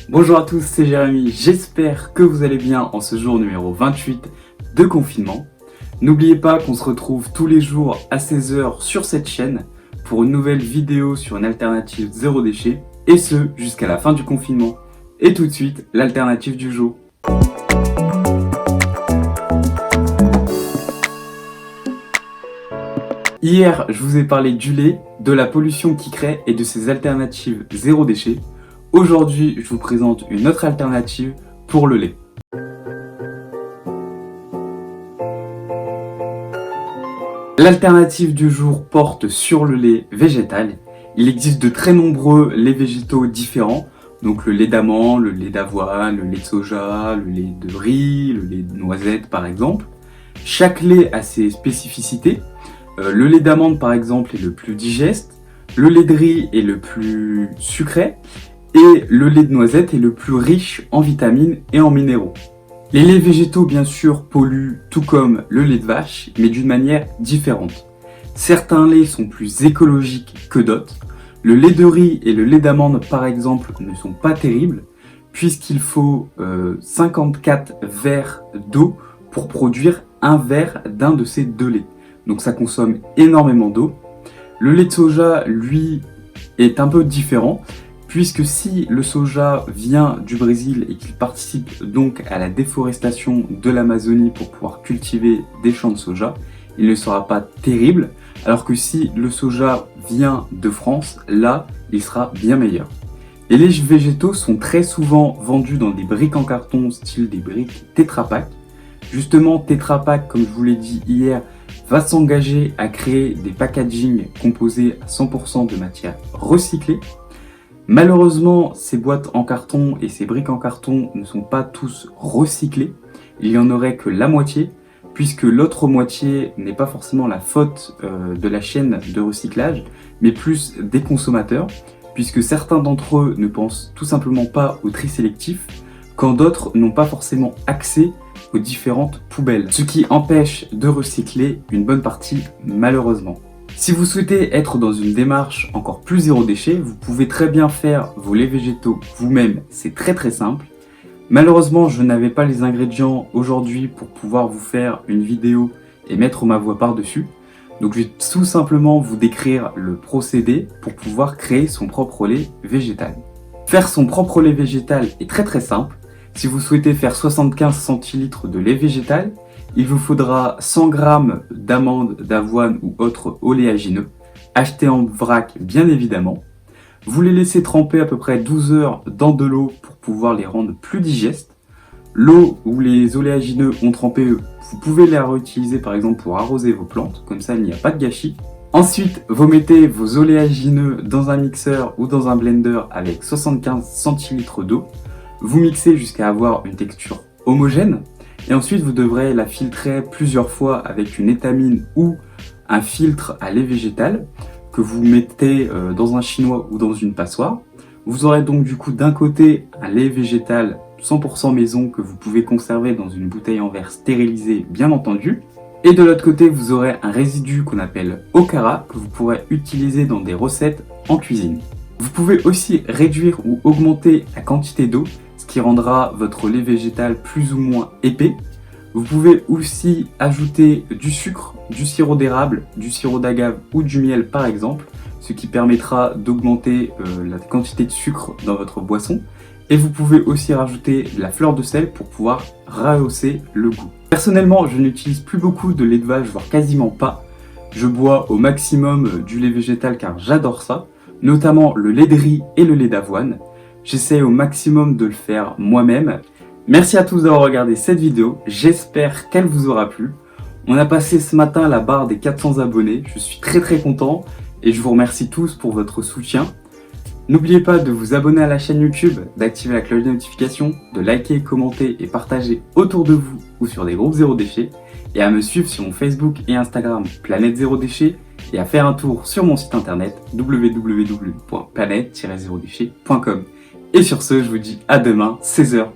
Bonjour à tous, c'est Jérémy, j'espère que vous allez bien en ce jour numéro 28 de confinement. N'oubliez pas qu'on se retrouve tous les jours à 16 h sur cette chaîne pour une nouvelle vidéo sur une alternative zéro déchet, et ce jusqu'à la fin du confinement. Et tout de suite, l'alternative du jour. Hier, je vous ai parlé du lait, de la pollution qu'il crée et de ses alternatives zéro déchet. Aujourd'hui, je vous présente une autre alternative pour le lait. L'alternative du jour porte sur le lait végétal. Il existe de très nombreux laits végétaux différents, donc le lait d'amande, le lait d'avoine, le lait de soja, le lait de riz, le lait de noisette par exemple. Chaque lait a ses spécificités. Le lait d'amande par exemple est le plus digeste, le lait de riz est le plus sucré et le lait de noisette est le plus riche en vitamines et en minéraux. Les laits végétaux bien sûr polluent tout comme le lait de vache, mais d'une manière différente. Certains laits sont plus écologiques que d'autres. Le lait de riz et le lait d'amande par exemple ne sont pas terribles puisqu'il faut 54 verres d'eau pour produire un verre d'un de ces deux laits. Donc ça consomme énormément d'eau. Le lait de soja, lui, est un peu différent, puisque si le soja vient du Brésil et qu'il participe donc à la déforestation de l'Amazonie pour pouvoir cultiver des champs de soja, il ne sera pas terrible, alors que si le soja vient de France, là, il sera bien meilleur. Les laits végétaux sont très souvent vendus dans des briques en carton, style des briques Tetra Pak. Justement, Tetra Pak, comme je vous l'ai dit hier, va s'engager à créer des packagings composés à 100% de matière recyclée. Malheureusement, ces boîtes en carton et ces briques en carton ne sont pas tous recyclés. Il n'y en aurait que la moitié, puisque l'autre moitié n'est pas forcément la faute de la chaîne de recyclage, mais plus des consommateurs, puisque certains d'entre eux ne pensent tout simplement pas au tri sélectif, quand d'autres n'ont pas forcément accès aux différentes poubelles, ce qui empêche de recycler une bonne partie malheureusement. Si vous souhaitez être dans une démarche encore plus zéro déchet, vous pouvez très bien faire vos laits végétaux vous-même, c'est très simple. Malheureusement, je n'avais pas les ingrédients aujourd'hui pour pouvoir vous faire une vidéo et mettre ma voix par-dessus. Donc je vais tout simplement vous décrire le procédé pour pouvoir créer son propre lait végétal. Faire son propre lait végétal est très simple. Si vous souhaitez faire 75 centilitres de lait végétal, il vous faudra 100 g d'amandes, d'avoine ou autres oléagineux, achetés en vrac bien évidemment. Vous les laissez tremper à peu près 12 heures dans de l'eau pour pouvoir les rendre plus digestes. L'eau où les oléagineux ont trempé, vous pouvez les réutiliser par exemple pour arroser vos plantes, comme ça il n'y a pas de gâchis. Ensuite, vous mettez vos oléagineux dans un mixeur ou dans un blender avec 75 centilitres d'eau. Vous mixez jusqu'à avoir une texture homogène et ensuite vous devrez la filtrer plusieurs fois avec une étamine ou un filtre à lait végétal que vous mettez dans un chinois ou dans une passoire. Vous aurez donc du coup d'un côté un lait végétal 100% maison que vous pouvez conserver dans une bouteille en verre stérilisée bien entendu. Et de l'autre côté vous aurez un résidu qu'on appelle okara que vous pourrez utiliser dans des recettes en cuisine. Vous pouvez aussi réduire ou augmenter la quantité d'eau, ce qui rendra votre lait végétal plus ou moins épais. Vous pouvez aussi ajouter du sucre, du sirop d'érable, du sirop d'agave ou du miel par exemple, ce qui permettra d'augmenter la quantité de sucre dans votre boisson. Et vous pouvez aussi rajouter de la fleur de sel pour pouvoir rehausser le goût. Personnellement, je n'utilise plus beaucoup de lait de vache, voire quasiment pas. Je bois au maximum du lait végétal car j'adore ça, notamment le lait de riz et le lait d'avoine. J'essaie au maximum de le faire moi-même. Merci à tous d'avoir regardé cette vidéo, j'espère qu'elle vous aura plu. On a passé ce matin la barre des 400 abonnés, je suis très content et je vous remercie tous pour votre soutien. N'oubliez pas de vous abonner à la chaîne YouTube, d'activer la cloche de notification, de liker, commenter et partager autour de vous ou sur des groupes zéro déchet, et à me suivre sur mon Facebook et Instagram Planète Zéro Déchet, et à faire un tour sur mon site internet www.planète-0déchet.com. Et sur ce, je vous dis à demain, 16 h.